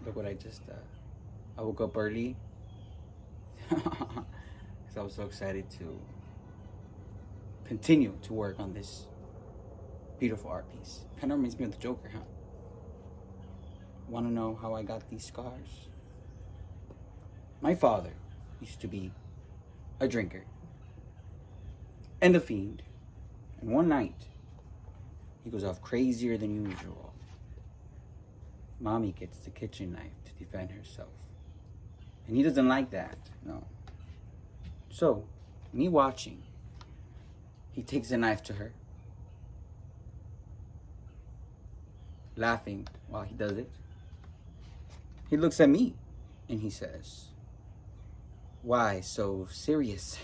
Look what I just, I woke up early because I was so excited to continue to work on this beautiful art piece. Kind of reminds me of the Joker, huh? Want to know how I got these scars? My father used to be a drinker and a fiend. And one night, he goes off crazier than usual. Mommy gets the kitchen knife to defend herself. And he doesn't like that, no. So, me watching, he takes the knife to her, laughing while he does it. He looks at me and he says, "Why so serious?"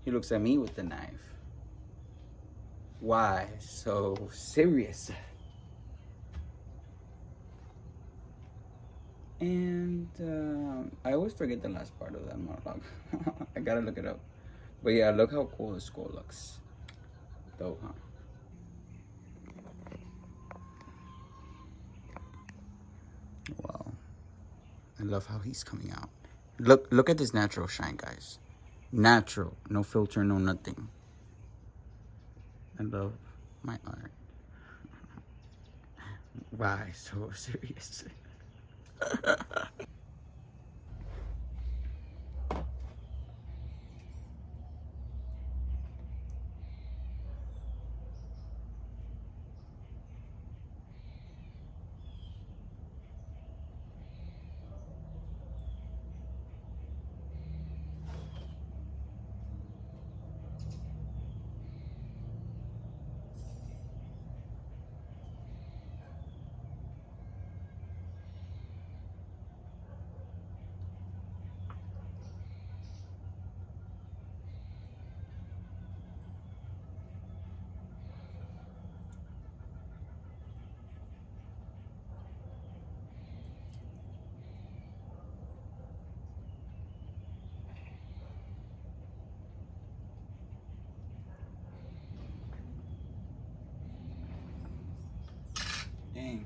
He looks at me with the knife. "Why so serious?" And I always forget the last part of that monologue. I gotta look it up. But yeah, look how cool the skull looks. Dope, huh? Wow. I love how he's coming out. Look at this natural shine, guys. Natural. No filter, no nothing. I love my art. Why so serious? Dang.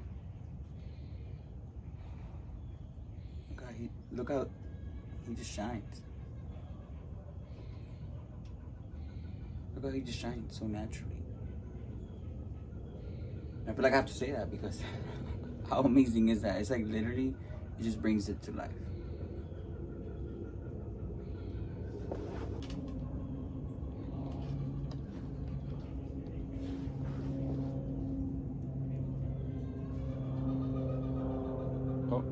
Look how he just shines. Look how he just shines so naturally. I feel like I have to say that because how amazing is that? It's like literally, it just brings it to life. Oh,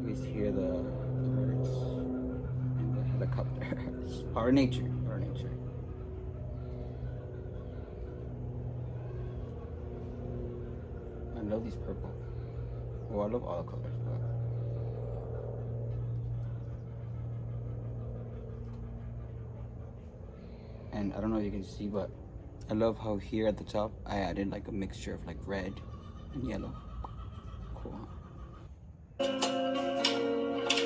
you guys hear the birds and the helicopter. It's power nature, power nature. I love these purple. Oh, I love all the colors, but and I don't know if you can see, but I love how here at the top I added like a mixture of like red and yellow. Cool.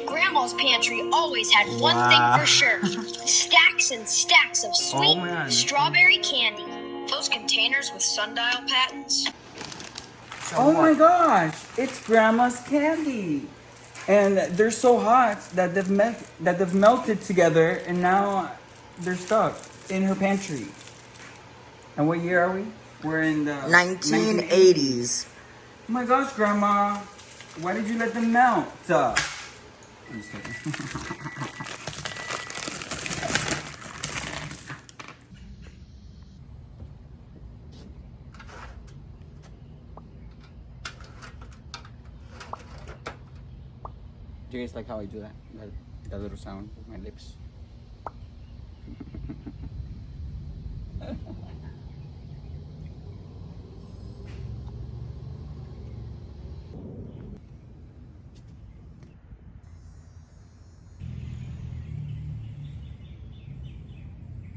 Grandma's pantry always had one thing for sure. Stacks and stacks of sweet strawberry candy. Those containers with sundial patents. Oh my gosh, it's Grandma's candy. And they're so hot that they've melted together and now they're stuck in her pantry. And what year are we? We're in the 1980s. Oh my gosh, Grandma. Why did you let them melt? I'm just kidding. Do you guys like how I do that? That little sound with my lips.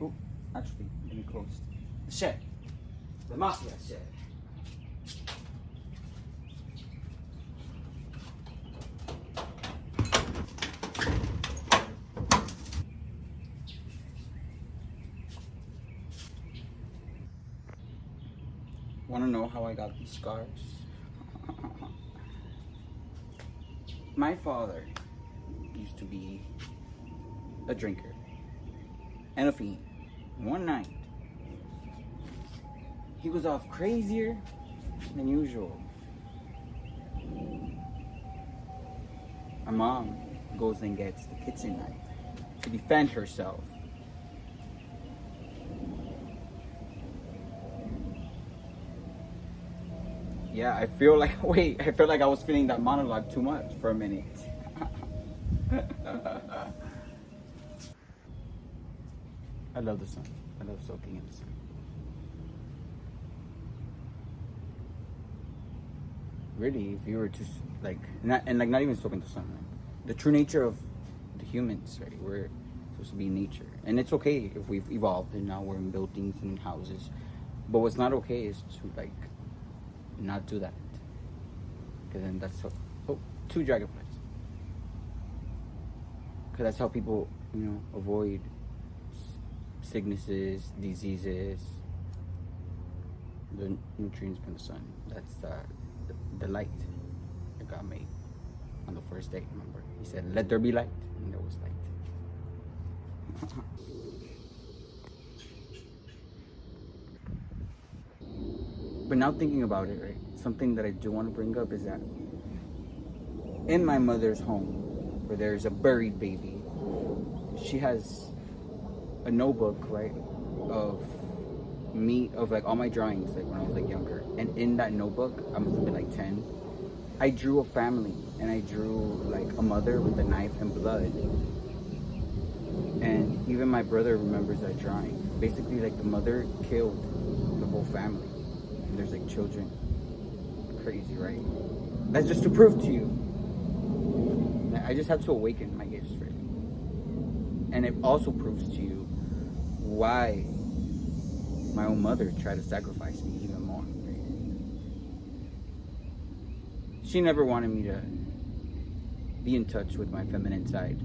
Oh, actually, let me close. The shed. The mafia shed. Want to know how I got these scars? My father used to be a drinker and a fiend. One night, he was off crazier than usual. My mom goes and gets the kitchen knife to defend herself. Yeah, I feel like I was feeling that monologue too much for a minute. I love the sun. I love soaking in the sun. Really, if you were to not even soak in the sun, right? The true nature of the humans, right? We're supposed to be in nature, and it's okay if we've evolved and now we're in buildings and houses. But what's not okay is to not do that, because then that's two dragonflies. Because that's how people, avoid sicknesses, diseases, the nutrients from the sun. That's the light that God made on the first day. Remember, He said, "Let there be light," and there was light. But now thinking about it, right? Something that I do want to bring up is that in my mother's home, where there's a buried baby, she has a notebook, right, of all my drawings, when I was younger. And in that notebook, I must have been 10. I drew a family, and I drew a mother with a knife and blood. And even my brother remembers that drawing. Basically, the mother killed the whole family. And there's children. Crazy, right? That's just to prove to you. I just have to awaken my gifts, right? And it also proves to you why my own mother tried to sacrifice me even more. Right? She never wanted me to be in touch with my feminine side.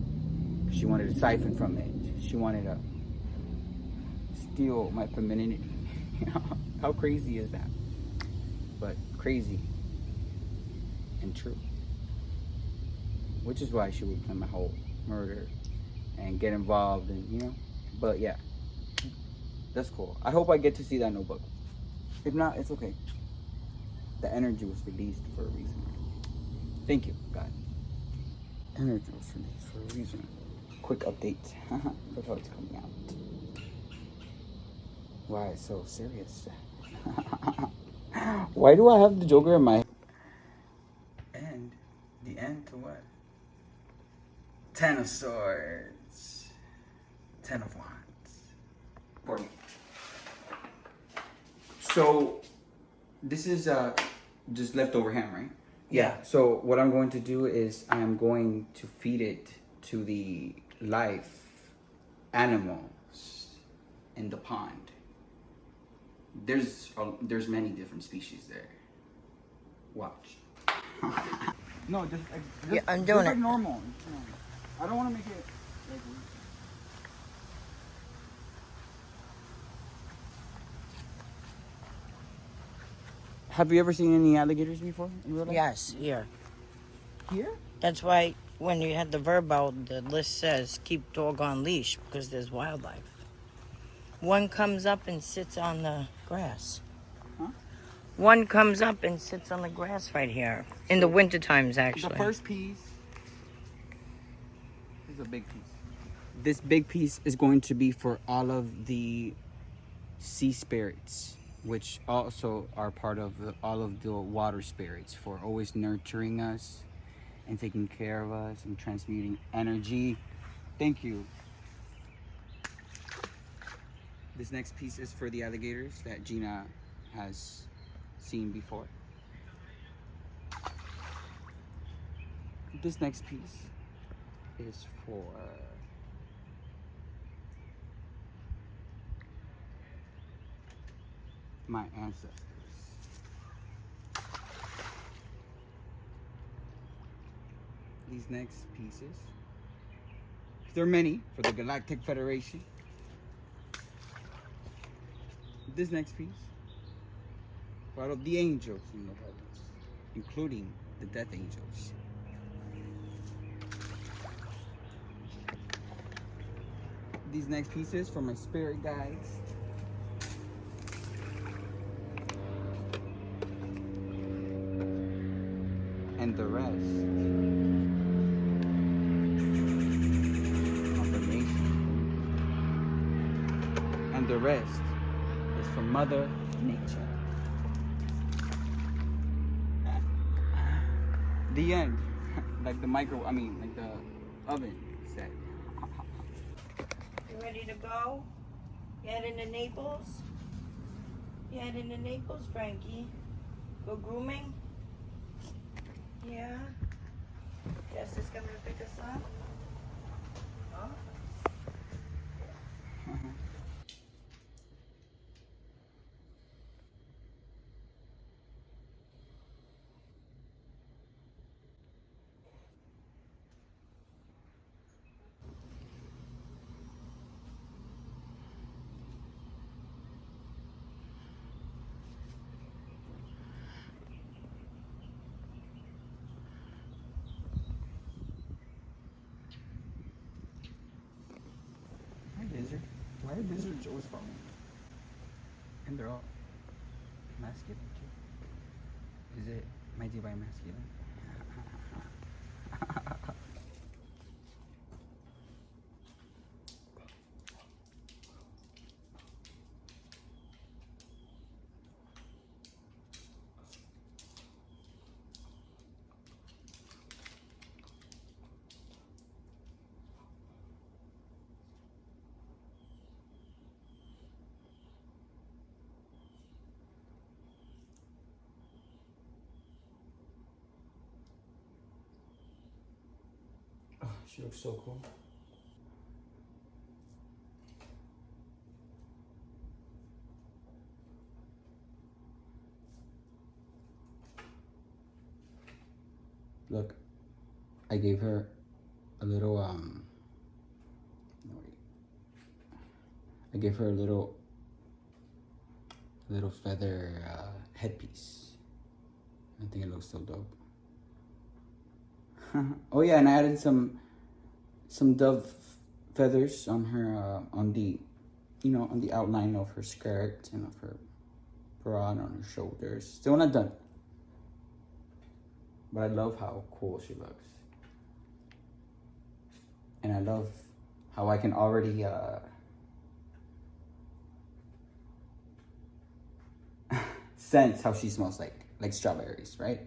She wanted to siphon from it. She wanted to steal my femininity. How crazy is that? But crazy and true. Which is why she would plan my whole murder and get involved and, But yeah, that's cool. I hope I get to see that notebook. If not, it's okay. The energy was released for a reason. Thank you, God. Energy was released for a reason. Quick update. Look how it's coming out. Why it's so serious? Why do I have the Joker in my... And the end to what? 10 of Swords. 10 of Wands. For me. So, this is just leftover ham, right? Yeah. So, what I'm going to do is I am going to feed it to the life animals in the pond. There's many different species there. Watch. No, just yeah, I'm doing it. Normal. I don't want to make it. Have you ever seen any alligators before in real life? Yes, here. Here? That's why when you had the verb out, the list says keep dog on leash because there's wildlife. One comes up and sits on the grass. Huh? One comes up and sits on the grass right here. In the winter times, actually. The first piece is a big piece. This big piece is going to be for all of the sea spirits, which also are part of all of the water spirits, for always nurturing us and taking care of us and transmuting energy. Thank you. This next piece is for the alligators that Gina has seen before. This next piece is for my ancestors. These next pieces, there are many, for the Galactic Federation. This next piece, for all of the angels in the heavens, including the death angels. these next pieces for my spirit guides. And the rest, confirmation. And the rest is from Mother Nature. The end. Like the like the oven said. You ready to go? You heading to Naples? You heading to Naples, Frankie? Go grooming? Yeah. Jess is coming to pick us up? Huh? Hi, Blizzard. Why are Blizzards always following me? And they're all masculine too. Is it my divine masculine? Oh, she looks so cool. Look, I gave her a little no, wait. I gave her a little feather headpiece. I think it looks so dope. Oh yeah, and I added some dove feathers on her on the on the outline of her skirt and of her bra and on her shoulders. Still not done, but I love how cool she looks, and I love how I can already sense how she smells like strawberries, right?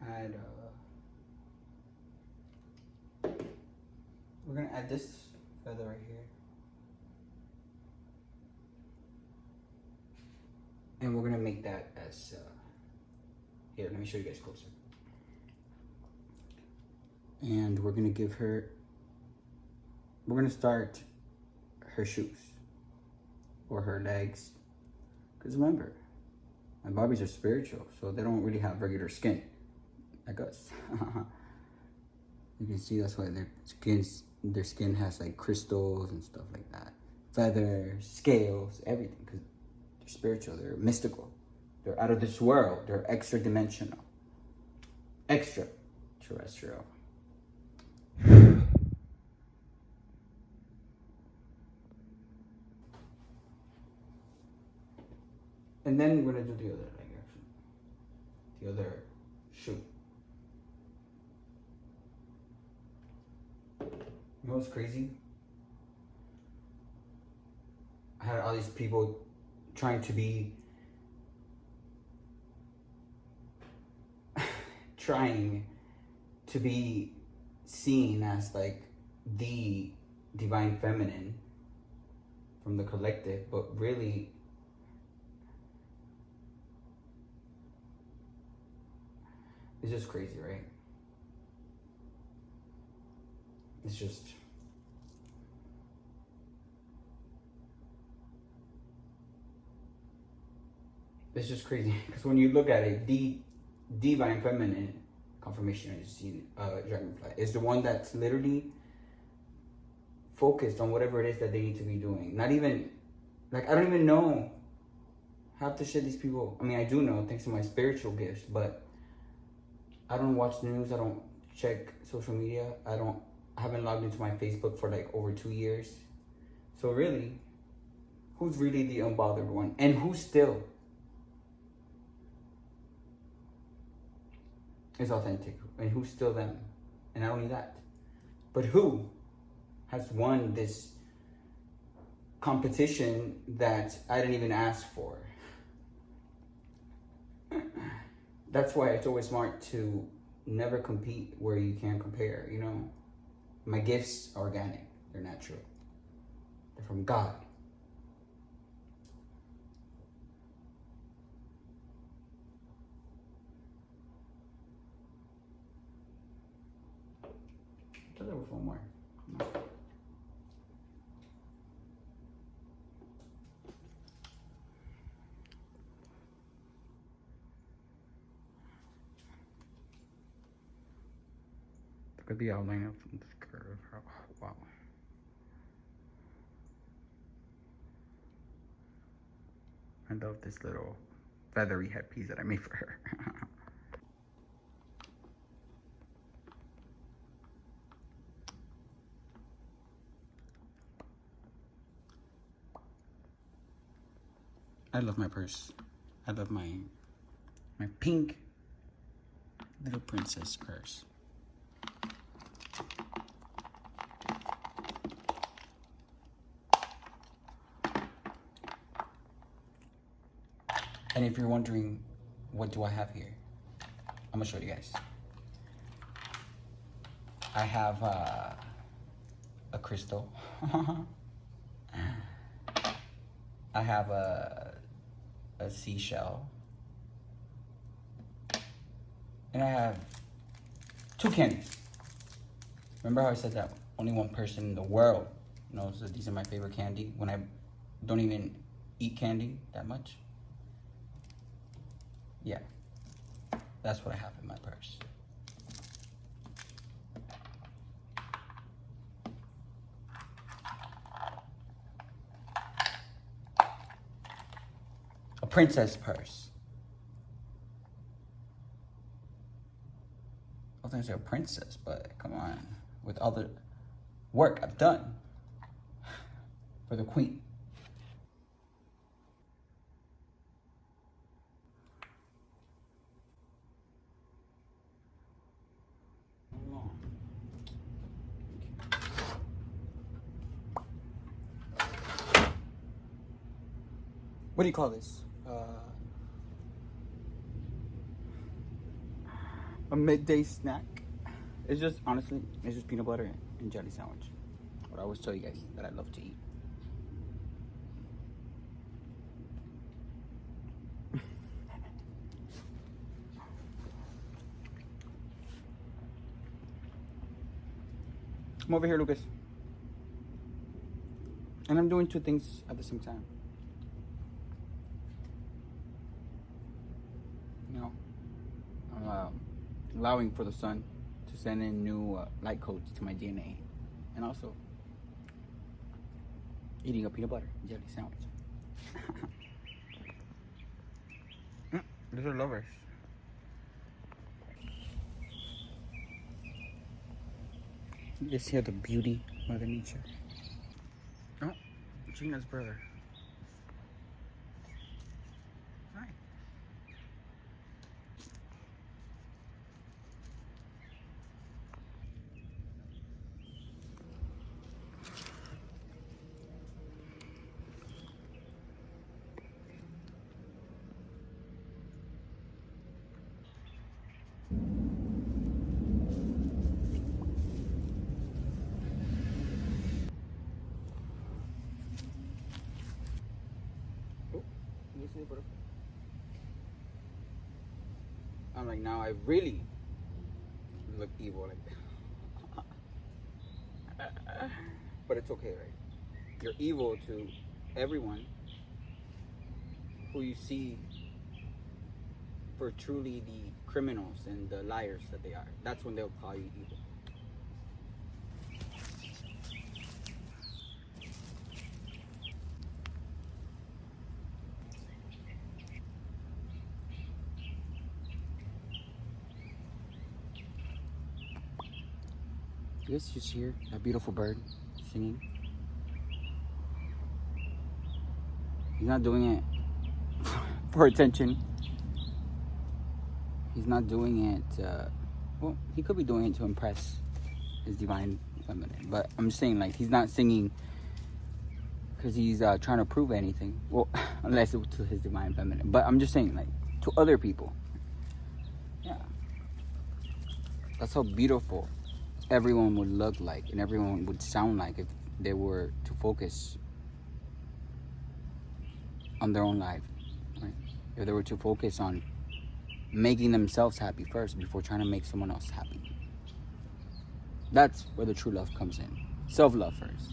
Add we're gonna add this feather right here, and we're gonna make that as here, let me show you guys closer. And we're gonna start her shoes or her legs, because remember, my Barbies are spiritual, so they don't really have regular skin like us. You can see that's why their skin has like crystals and stuff like that, feathers, scales, everything, because they're spiritual, they're mystical, they're out of this world, they're extra dimensional, extra terrestrial. And then we're gonna do the other leg, actually, the other shoe. You know what's crazy? I had all these people trying to be seen as like the divine feminine from the collective, but really It's just crazy, right? It's just... It's just crazy. Because when you look at it, the divine feminine confirmation is dragonfly. It's the one that's literally focused on whatever it is that they need to be doing. Not even... Like, I don't even know half the shit these people... I mean, I do know thanks to my spiritual gifts, but I don't watch the news. I don't check social media. I haven't logged into my Facebook for like over 2 years. So really, who's really the unbothered one? And who still is authentic? And who's still them? And not only that, but who has won this competition that I didn't even ask for? That's why it's always smart to never compete where you can't compare, you know? My gifts are organic. They're natural. They're from God. I thought there was one more. No. Look at the outline of this curve. Oh, wow. I love this little feathery headpiece that I made for her. I love my purse. I love my pink little princess purse. And if you're wondering, what do I have here? I'm gonna show you guys. I have a crystal. I have a seashell. And I have 2 candies. Remember how I said that only one person in the world knows that these are my favorite candy when I don't even eat candy that much? Yeah, that's what I have in my purse. A princess purse. I was gonna say a princess, but come on. With all the work I've done for the queen. What do you call this? A midday snack. It's just, honestly, it's just peanut butter and jelly sandwich. What I always tell you guys that I love to eat. Come over here, Lucas. And I'm doing 2 things at the same time. You know, I'm allowing for the sun to send in new light codes to my DNA. And also eating a peanut butter and jelly sandwich. These are lovers. You just hear the beauty of Mother Nature. Oh, Gina's brother. Hi. I'm like, now I really look evil like that. But it's okay, right? You're evil to everyone who you see for truly the criminals and the liars that they are. That's when they'll call you evil. You guys just hear that beautiful bird singing? He's not doing it for attention. He's not doing it, well, he could be doing it to impress his divine feminine. But I'm just saying, like, he's not singing because he's trying to prove anything. Well, unless it was to his divine feminine. But I'm just saying, like, to other people. Yeah. That's how beautiful everyone would look like and everyone would sound like if they were to focus on their own life, right? If they were to focus on making themselves happy first before trying to make someone else happy. That's where the true love comes in. Self-love first.